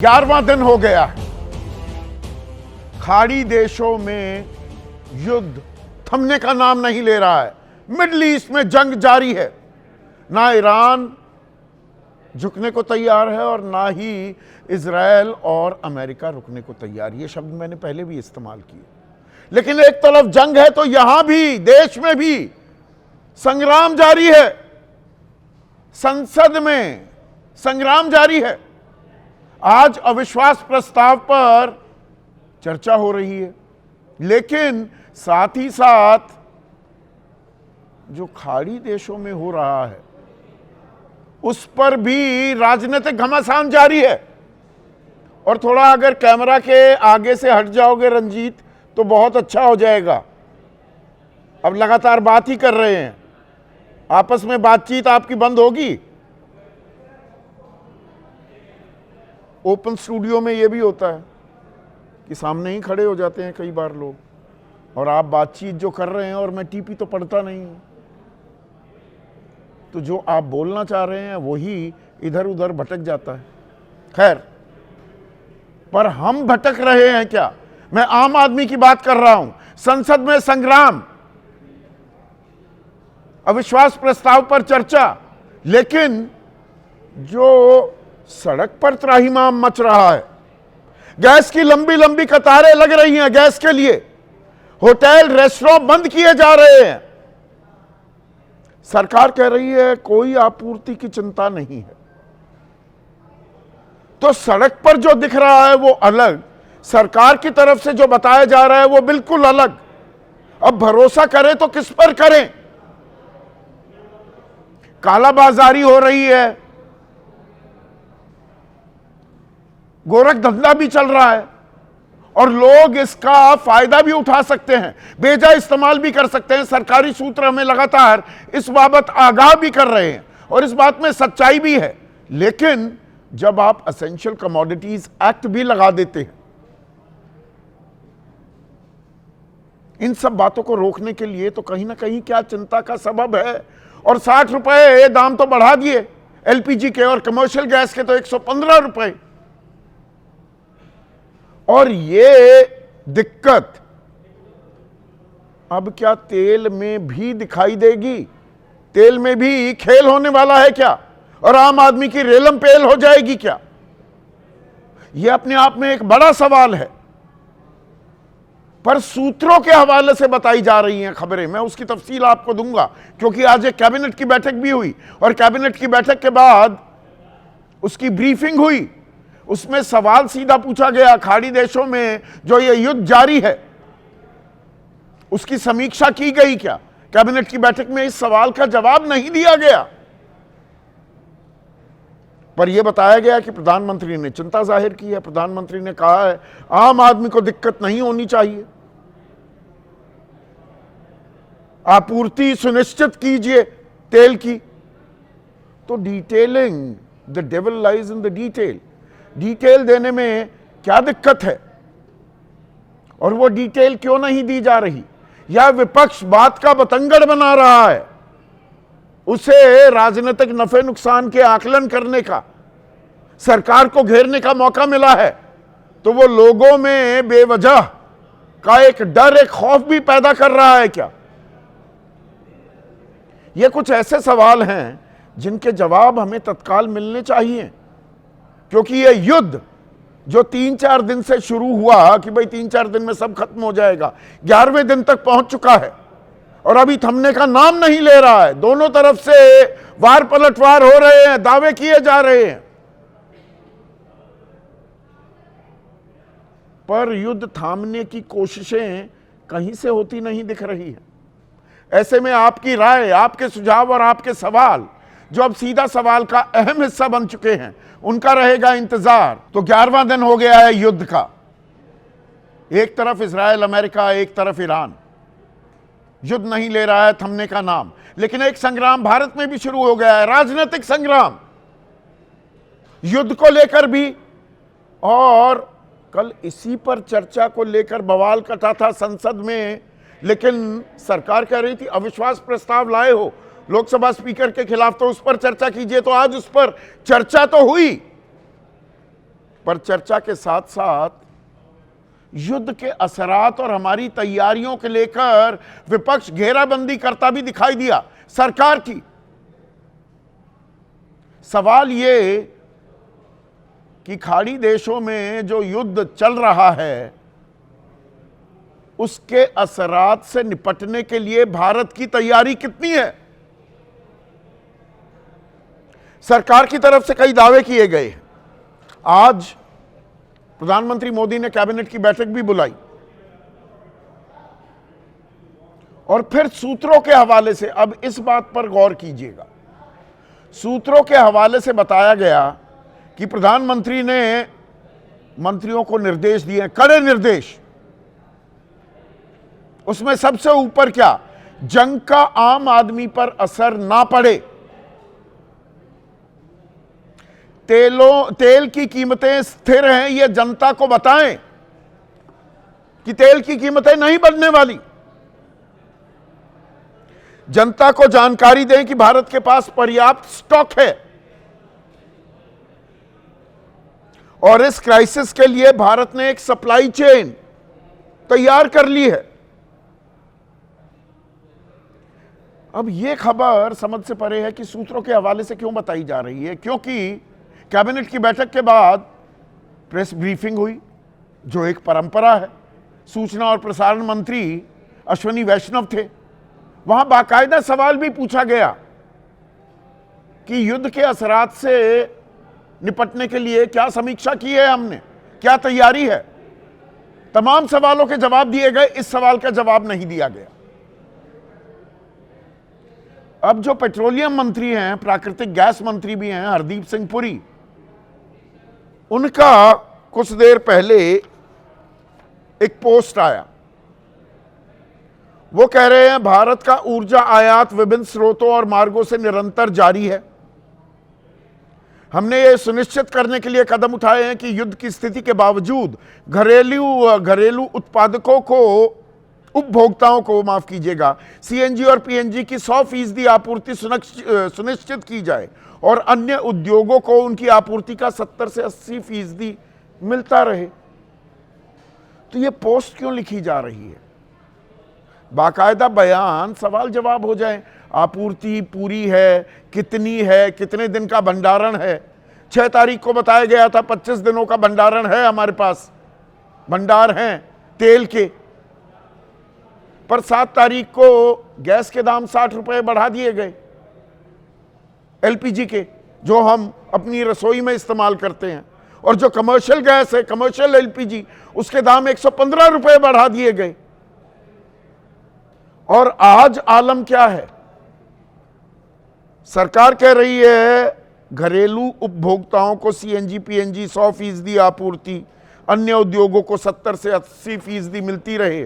11वां दिन हो गया है। खाड़ी देशों में युद्ध थमने का नाम नहीं ले रहा है। मिडल ईस्ट में जंग जारी है। ना ईरान झुकने को तैयार है और ना ही इजराइल और अमेरिका रुकने को तैयार। ये शब्द मैंने पहले भी इस्तेमाल किए। लेकिन एक तरफ जंग है तो यहां भी देश में भी संग्राम जारी है। संसद में संग्राम जारी है। आज अविश्वास प्रस्ताव पर चर्चा हो रही है, लेकिन साथ ही साथ जो खाड़ी देशों में हो रहा है उस पर भी राजनीतिक घमासान जारी है। और थोड़ा अगर कैमरा के आगे से हट जाओगे रंजीत तो बहुत अच्छा हो जाएगा। अब लगातार बात ही कर रहे हैं, आपस में बातचीत आपकी बंद होगी। ओपन स्टूडियो में यह भी होता है कि सामने ही खड़े हो जाते हैं कई बार लोग, और आप बातचीत जो कर रहे हैं और मैं टीपी तो पढ़ता नहीं हूं, तो जो आप बोलना चाह रहे हैं वही इधर उधर भटक जाता है। खैर, पर हम भटक रहे हैं क्या? मैं आम आदमी की बात कर रहा हूं। संसद में संग्राम, अविश्वास प्रस्ताव पर चर्चा, लेकिन जो सड़क पर त्राहिमाम मच रहा है, गैस की लंबी लंबी कतारें लग रही हैं गैस के लिए, होटल रेस्टोरेंट बंद किए जा रहे हैं। सरकार कह रही है कोई आपूर्ति की चिंता नहीं है। तो सड़क पर जो दिख रहा है वो अलग, सरकार की तरफ से जो बताया जा रहा है वो बिल्कुल अलग। अब भरोसा करें तो किस पर करें? कालाबाजारी हो रही है, गोरख धंधा भी चल रहा है और लोग इसका फायदा भी उठा सकते हैं, बेजा इस्तेमाल भी कर सकते हैं। सरकारी सूत्र हमें लगातार इस बाबत आगाह भी कर रहे हैं और इस बात में सच्चाई भी है। लेकिन जब आप एसेंशियल कमोडिटीज एक्ट भी लगा देते हैं, इन सब बातों को रोकने के लिए, तो कहीं ना कहीं क्या चिंता का सबब है। और 60 रुपए दाम तो बढ़ा दिए एलपीजी के, और कमर्शियल गैस के तो 115 रुपए। और ये दिक्कत अब क्या तेल में भी दिखाई देगी? तेल में भी खेल होने वाला है क्या? और आम आदमी की रेलम पेल हो जाएगी क्या? यह अपने आप में एक बड़ा सवाल है। पर सूत्रों के हवाले से बताई जा रही हैं खबरें, मैं उसकी तफसील आपको दूंगा, क्योंकि आज एक कैबिनेट की बैठक भी हुई और कैबिनेट की बैठक के बाद उसकी ब्रीफिंग हुई। उसमें सवाल सीधा पूछा गया, खाड़ी देशों में जो ये युद्ध जारी है उसकी समीक्षा की गई क्या? कैबिनेट की बैठक में इस सवाल का जवाब नहीं दिया गया। पर यह बताया गया कि प्रधानमंत्री ने चिंता जाहिर की है। प्रधानमंत्री ने कहा है आम आदमी को दिक्कत नहीं होनी चाहिए, आपूर्ति सुनिश्चित कीजिए तेल की। तो detailing, the devil lies in the detail. Detail देने में क्या दिक्कत है और वो डिटेल क्यों नहीं दी जा रही? या विपक्ष बात का बतंगड़ बना रहा है? उसे राजनीतिक नफे नुकसान के आकलन करने का, सरकार को घेरने का मौका मिला है, तो वो लोगों में बेवजह का एक डर, एक खौफ भी पैदा कर रहा है क्या? ये कुछ ऐसे सवाल हैं जिनके जवाब हमें तत्काल मिलने चाहिए, क्योंकि ये युद्ध जो 3-4 दिन से शुरू हुआ कि भाई 3-4 दिन में सब खत्म हो जाएगा, 11वें दिन तक पहुंच चुका है और अभी थमने का नाम नहीं ले रहा है। दोनों तरफ से वार पलटवार हो रहे हैं, दावे किए जा रहे हैं, पर युद्ध थामने की कोशिशें कहीं से होती नहीं दिख रही है। ऐसे में आपकी राय, आपके सुझाव और आपके सवाल, जो अब सीधा सवाल का अहम हिस्सा बन चुके हैं, उनका रहेगा इंतजार। तो 11वां दिन हो गया है युद्ध का। एक तरफ इजराइल अमेरिका, एक तरफ ईरान। युद्ध नहीं ले रहा है थमने का नाम, लेकिन एक संग्राम भारत में भी शुरू हो गया है, राजनीतिक संग्राम, युद्ध को लेकर भी। और कल इसी पर चर्चा को लेकर बवाल कटा था संसद में, लेकिन सरकार कह रही थी अविश्वास प्रस्ताव लाए हो लोकसभा स्पीकर के खिलाफ, तो उस पर चर्चा कीजिए। तो आज उस पर चर्चा तो हुई, पर चर्चा के साथ साथ युद्ध के असरात और हमारी तैयारियों के लेकर विपक्ष घेराबंदी करता भी दिखाई दिया सरकार की। सवाल ये कि खाड़ी देशों में जो युद्ध चल रहा है उसके असरात से निपटने के लिए भारत की तैयारी कितनी है। सरकार की तरफ से कई दावे किए गए। आज प्रधानमंत्री मोदी ने कैबिनेट की बैठक भी बुलाई और फिर सूत्रों के हवाले से, अब इस बात पर गौर कीजिएगा, सूत्रों के हवाले से बताया गया कि प्रधानमंत्री ने मंत्रियों को निर्देश दिए, कड़े निर्देश। उसमें सबसे ऊपर क्या, जंग का आम आदमी पर असर ना पड़े, तेल की कीमतें स्थिर हैं, यह जनता को बताएं कि तेल की कीमतें नहीं बढ़ने वाली। जनता को जानकारी दें कि भारत के पास पर्याप्त स्टॉक है और इस क्राइसिस के लिए भारत ने एक सप्लाई चेन तैयार कर ली है। अब यह खबर समझ से परे है कि सूत्रों के हवाले से क्यों बताई जा रही है, क्योंकि कैबिनेट की बैठक के बाद प्रेस ब्रीफिंग हुई, जो एक परंपरा है। सूचना और प्रसारण मंत्री अश्विनी वैष्णव थे। वहां बाकायदा सवाल भी पूछा गया कि युद्ध के असरात से निपटने के लिए क्या समीक्षा की है हमने, क्या तैयारी है। तमाम सवालों के जवाब दिए गए, इस सवाल का जवाब नहीं दिया गया। अब जो पेट्रोलियम मंत्री हैं, प्राकृतिक गैस मंत्री भी हैं, हरदीप सिंह पुरी, उनका कुछ देर पहले एक पोस्ट आया। वो कह रहे हैं भारत का ऊर्जा आयात विभिन्न स्रोतों और मार्गों से निरंतर जारी है। हमने ये सुनिश्चित करने के लिए कदम उठाए हैं कि युद्ध की स्थिति के बावजूद घरेलू उत्पादकों को, उपभोक्ताओं को, माफ कीजिएगा, सीएनजी और पीएनजी की 100% आपूर्ति सुनिश्चित की जाए और अन्य उद्योगों को उनकी आपूर्ति का 70 से 80% मिलता रहे। तो ये पोस्ट क्यों लिखी जा रही है? बाकायदा बयान, सवाल जवाब हो जाए। आपूर्ति पूरी है, कितनी है, कितने दिन का भंडारण है। 6 तारीख को बताया गया था 25 दिनों का भंडारण है, हमारे पास भंडार हैं तेल के। पर 7 तारीख को गैस के दाम 60 रुपए बढ़ा दिए गए, एलपीजी के, जो हम अपनी रसोई में इस्तेमाल करते हैं। और जो कमर्शियल गैस है, कमर्शियल एलपीजी, उसके दाम 115 रुपए बढ़ा दिए गए। और आज आलम क्या है? सरकार कह रही है घरेलू उपभोक्ताओं को सीएनजी पीएनजी 100% आपूर्ति, अन्य उद्योगों को 70 से 80% मिलती रहे।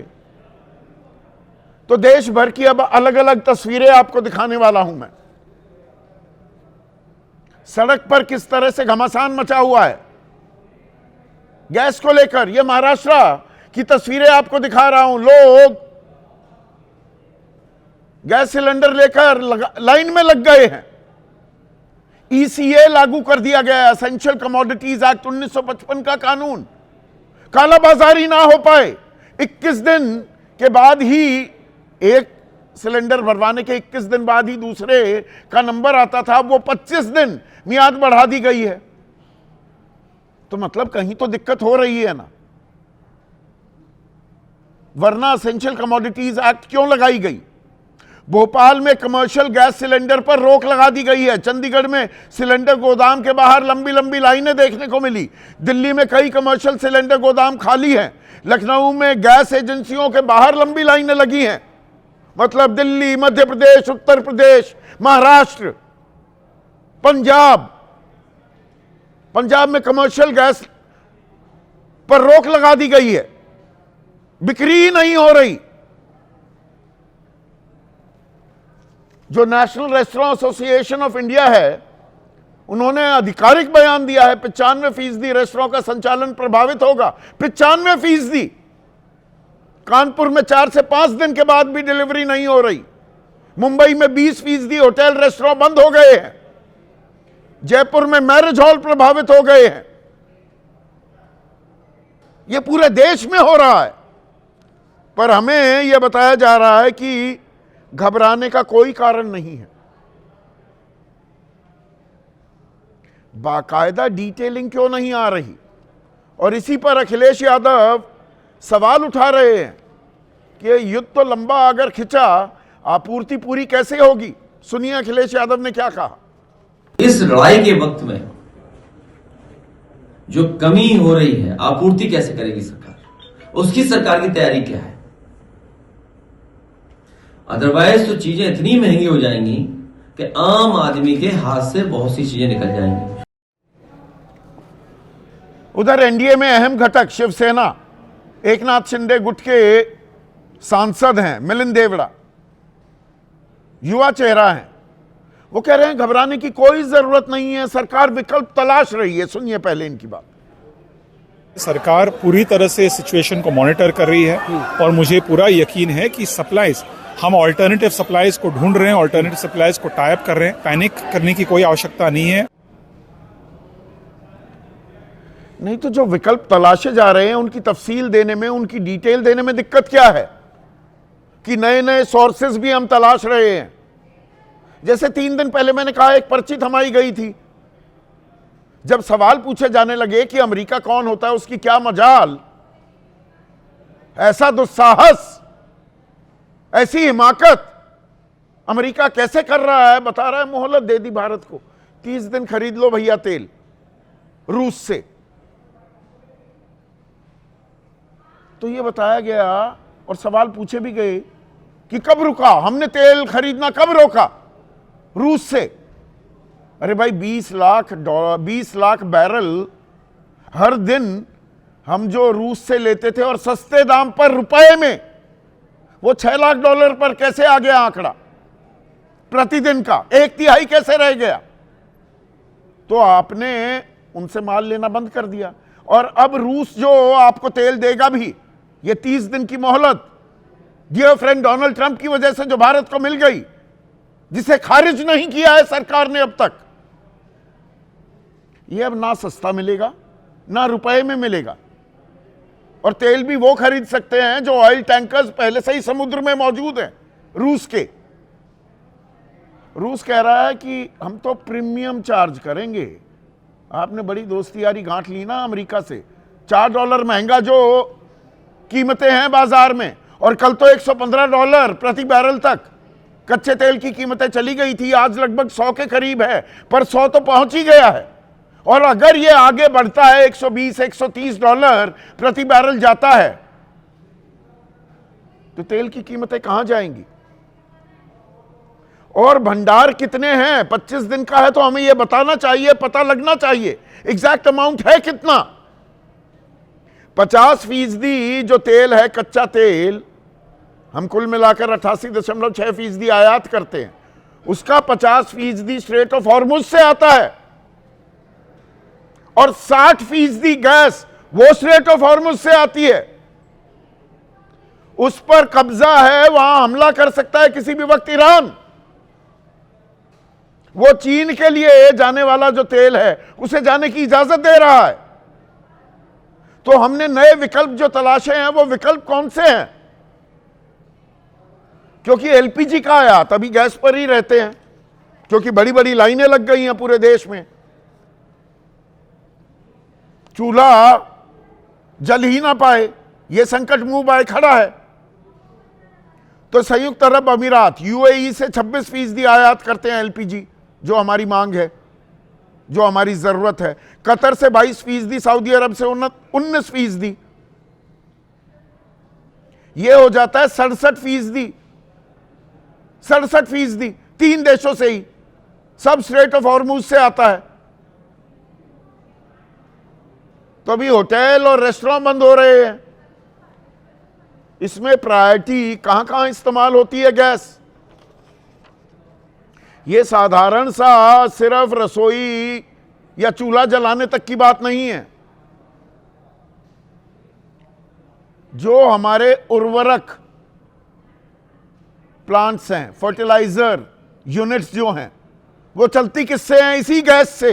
तो देश भर की अब अलग अलग तस्वीरें आपको दिखाने वाला हूं मैं। सड़क पर किस तरह से घमासान मचा हुआ है गैस को लेकर। यह महाराष्ट्र की तस्वीरें आपको दिखा रहा हूं। लोग गैस सिलेंडर लेकर लाइन में लग गए हैं। ईसीए लागू कर दिया गया, एसेंशियल कमोडिटीज एक्ट 1955 का कानून। कालाबाजारी ना हो पाए, 21 दिन के बाद ही, एक सिलेंडर भरवाने के 21 दिन बाद ही दूसरे का नंबर आता था, वो 25 दिन मियाद बढ़ा दी गई है। तो मतलब कहीं तो दिक्कत हो रही है ना, वरना एसेंशियल कमोडिटीज एक्ट क्यों लगाई गई? भोपाल में कमर्शियल गैस सिलेंडर पर रोक लगा दी गई है। चंडीगढ़ में सिलेंडर गोदाम के बाहर लंबी लंबी लाइनें देखने को मिली। दिल्ली में कई कमर्शियल सिलेंडर गोदाम खाली हैं। लखनऊ में गैस एजेंसियों के बाहर लंबी लाइनें लगी हैं। मतलब दिल्ली, मध्य प्रदेश, उत्तर प्रदेश, महाराष्ट्र, पंजाब में कमर्शियल गैस पर रोक लगा दी गई है, बिक्री ही नहीं हो रही। जो national restaurant association of India है, उन्होंने आधिकारिक बयान दिया है 95% रेस्टोरेंट का संचालन प्रभावित होगा। 95%। कानपुर में 4 से 5 दिन के बाद भी डिलीवरी नहीं हो रही। मुंबई में 20% होटल रेस्टोरेंट बंद हो गए हैं। जयपुर में मैरिज हॉल प्रभावित हो गए हैं। ये पूरे देश में हो रहा है, पर हमें यह बताया जा रहा है कि घबराने का कोई कारण नहीं है। बाकायदा डिटेलिंग क्यों नहीं आ रही? और इसी पर अखिलेश यादव सवाल उठा रहे हैं कि युद्ध तो लंबा अगर खिंचा, आपूर्ति पूरी कैसे होगी? सुनिए अखिलेश यादव ने क्या कहा। इस लड़ाई के वक्त में जो कमी हो रही है, आपूर्ति कैसे करेगी सरकार, उसकी सरकार की तैयारी क्या है? अदरवाइज तो चीजें इतनी महंगी हो जाएंगी कि आम आदमी के हाथ से बहुत सी चीजें निकल जाएंगी। उधर एनडीए में अहम घटक शिवसेना, एकनाथ शिंदे गुट के सांसद हैं मिलिंद देवड़ा, युवा चेहरा है। वो कह रहे हैं घबराने की कोई जरूरत नहीं है, सरकार विकल्प तलाश रही है। सुनिए पहले इनकी बात। सरकार पूरी तरह से सिचुएशन को मॉनिटर कर रही है और मुझे पूरा यकीन है कि सप्लाईज, हम ऑल्टरनेटिव सप्लाईज को ढूंढ रहे हैं, ऑल्टरनेटिव सप्लाईज को टाई अप कर रहे हैं। पैनिक करने की कोई आवश्यकता नहीं है। नहीं तो जो विकल्प तलाशे जा रहे हैं उनकी तफसील देने में, उनकी डिटेल देने में दिक्कत क्या है? कि नए नए सोर्सेज भी हम तलाश रहे हैं। जैसे 3 दिन पहले मैंने कहा, एक पर्ची थमाई गई थी। जब सवाल पूछे जाने लगे कि अमेरिका कौन होता है, उसकी क्या मजाल, ऐसा दुस्साहस, ऐसी हिमाकत अमेरिका कैसे कर रहा है? बता रहा है मोहलत दे दी भारत को, 30 दिन खरीद लो भैया तेल रूस से। तो ये बताया गया और सवाल पूछे भी गए कि कब रुका, हमने तेल खरीदना कब रोका रूस से? अरे भाई 20 लाख बैरल हर दिन हम जो रूस से लेते थे और सस्ते दाम पर रुपए में, वो $6 लाख पर कैसे आ गया आंकड़ा प्रतिदिन का? 1/3 कैसे रह गया? तो आपने उनसे माल लेना बंद कर दिया और अब रूस जो आपको तेल देगा भी, ये 30 दिन की मोहलत डियर फ्रेंड डोनाल्ड ट्रंप की वजह से जो भारत को मिल गई, जिसे खारिज नहीं किया है सरकार ने अब तक, ये अब ना सस्ता मिलेगा ना रुपए में मिलेगा। और तेल भी वो खरीद सकते हैं जो ऑयल टैंकर्स पहले से ही समुद्र में मौजूद हैं रूस के। रूस कह रहा है कि हम तो प्रीमियम चार्ज करेंगे। आपने बड़ी दोस्ती यारी गांठ ली ना अमेरिका से। $4 महंगा जो कीमतें हैं बाजार में, और कल तो $115 प्रति बैरल तक कच्चे तेल की कीमतें चली गई थी। आज लगभग 100 के करीब है, पर 100 तो पहुंच ही गया है। और अगर ये आगे बढ़ता है, $120-130 प्रति बैरल जाता है, तो तेल की कीमतें कहां जाएंगी? और भंडार कितने हैं? 25 दिन का है तो हमें यह बताना चाहिए, पता लगना चाहिए एग्जैक्ट अमाउंट है कितना। 50% जो तेल है कच्चा तेल, हम कुल मिलाकर 88.6% आयात करते हैं, उसका 50% स्ट्रेट ऑफ हॉर्मुज से आता है और 60% गैस वो स्ट्रेट ऑफ हॉर्मुज से आती है। उस पर कब्जा है, वहां हमला कर सकता है किसी भी वक्त ईरान। वो चीन के लिए जाने वाला जो तेल है उसे जाने की इजाजत दे रहा है। तो हमने नए विकल्प जो तलाशे हैं, वो विकल्प कौन से हैं? क्योंकि एलपीजी का आया, तभी गैस पर ही रहते हैं, क्योंकि बड़ी बड़ी लाइनें लग गई हैं पूरे देश में। चूल्हा जल ही ना पाए, यह संकट मुंह बाए खड़ा है। तो संयुक्त अरब अमीरात यूएई से 26% आयात करते हैं एलपीजी, जो हमारी मांग है, जो हमारी जरूरत है। कतर से 22%, सऊदी अरब से 19%। यह हो जाता है 67%। 67% 3 देशों से ही, सब स्ट्रेट ऑफ हॉर्मुज से आता है। तो अभी होटल और रेस्टोरेंट बंद हो रहे हैं। इसमें प्रायोरिटी कहां कहां इस्तेमाल होती है गैस? यह साधारण सा सिर्फ रसोई या चूल्हा जलाने तक की बात नहीं है। जो हमारे उर्वरक प्लांट्स हैं, फर्टिलाइजर यूनिट्स जो हैं, वो चलती किससे हैं? इसी गैस से।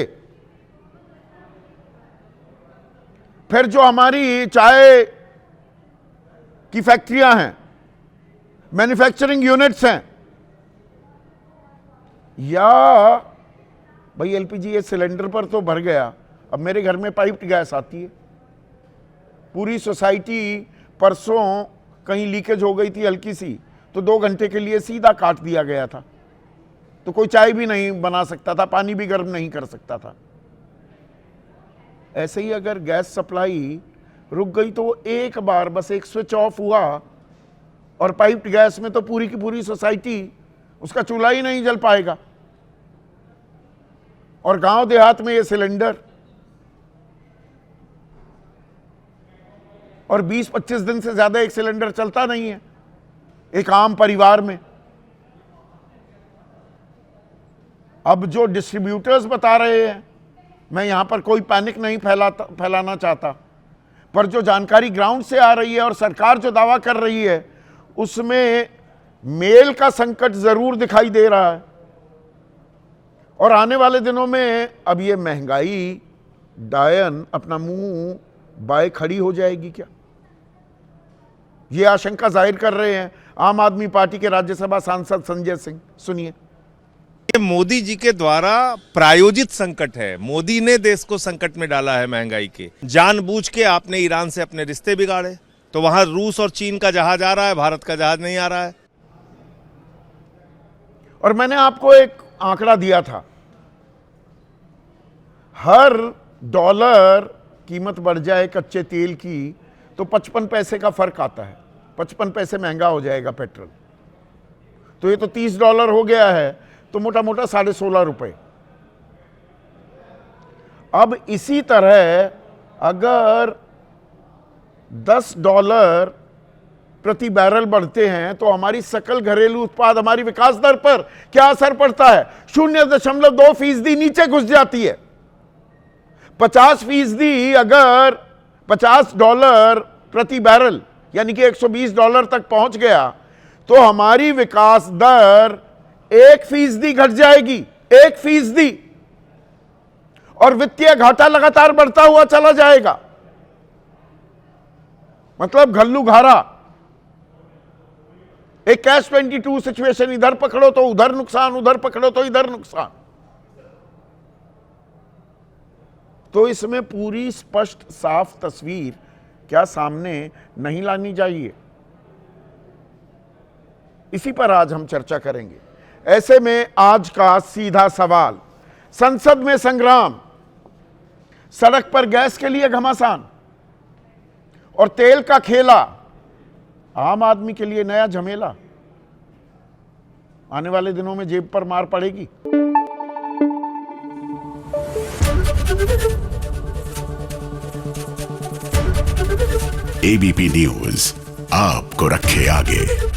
फिर जो हमारी चाय की फैक्ट्रियां हैं, मैन्युफैक्चरिंग यूनिट्स हैं, या भाई एलपीजी ये सिलेंडर पर तो भर गया, अब मेरे घर में पाइप्ड गैस आती है। पूरी सोसाइटी परसों कहीं लीकेज हो गई थी हल्की सी, तो 2 घंटे के लिए सीधा काट दिया गया था, तो कोई चाय भी नहीं बना सकता था, पानी भी गर्म नहीं कर सकता था। ऐसे ही अगर गैस सप्लाई रुक गई तो एक बार बस एक स्विच ऑफ हुआ और पाइप्ड गैस में तो पूरी की पूरी सोसाइटी, उसका चूल्हा ही नहीं जल पाएगा। और गांव देहात में ये सिलेंडर, और 20-25 दिन से ज्यादा एक सिलेंडर चलता नहीं है एक आम परिवार में। अब जो डिस्ट्रीब्यूटर्स बता रहे हैं, मैं यहां पर कोई पैनिक नहीं फैलाना चाहता, पर जो जानकारी ग्राउंड से आ रही है और सरकार जो दावा कर रही है, उसमें मेल का संकट जरूर दिखाई दे रहा है। और आने वाले दिनों में अब ये महंगाई डायन अपना मुंह बाय खड़ी हो जाएगी क्या, ये आशंका जाहिर कर रहे हैं आम आदमी पार्टी के राज्यसभा सांसद संजय सिंह। सुनिए। ये मोदी जी के द्वारा प्रायोजित संकट है। मोदी ने देश को संकट में डाला है महंगाई के। जानबूझ के आपने ईरान से अपने रिश्ते बिगाड़े, तो वहां रूस और चीन का जहाज आ रहा है, भारत का जहाज नहीं आ रहा है। और मैंने आपको एक आंकड़ा दिया था, हर डॉलर कीमत बढ़ जाए कच्चे तेल की तो 55 पैसे का फर्क आता है, 55 पैसे महंगा हो जाएगा पेट्रोल। तो ये तो $30 हो गया है, तो मोटा मोटा 16.5 रुपए। अब इसी तरह अगर $10 प्रति बैरल बढ़ते हैं तो हमारी सकल घरेलू उत्पाद, हमारी विकास दर पर क्या असर पड़ता है? 0.2% नीचे घुस जाती है। 50% अगर $50 प्रति बैरल यानी कि $120 तक पहुंच गया तो हमारी विकास दर 1% घट जाएगी, 1%। और वित्तीय घाटा लगातार बढ़ता हुआ चला जाएगा। मतलब घल्लू घारा, एक कैश-22 सिचुएशन, इधर पकड़ो तो उधर नुकसान, उधर पकड़ो तो इधर नुकसान। तो इसमें पूरी स्पष्ट साफ तस्वीर क्या सामने नहीं लानी चाहिए? इसी पर आज हम चर्चा करेंगे। ऐसे में आज का सीधा सवाल, संसद में संग्राम, सड़क पर गैस के लिए घमासान और तेल का खेला, आम आदमी के लिए नया झमेला। आने वाले दिनों में जेब पर मार पड़ेगी। एबीपी न्यूज आपको रखे आगे।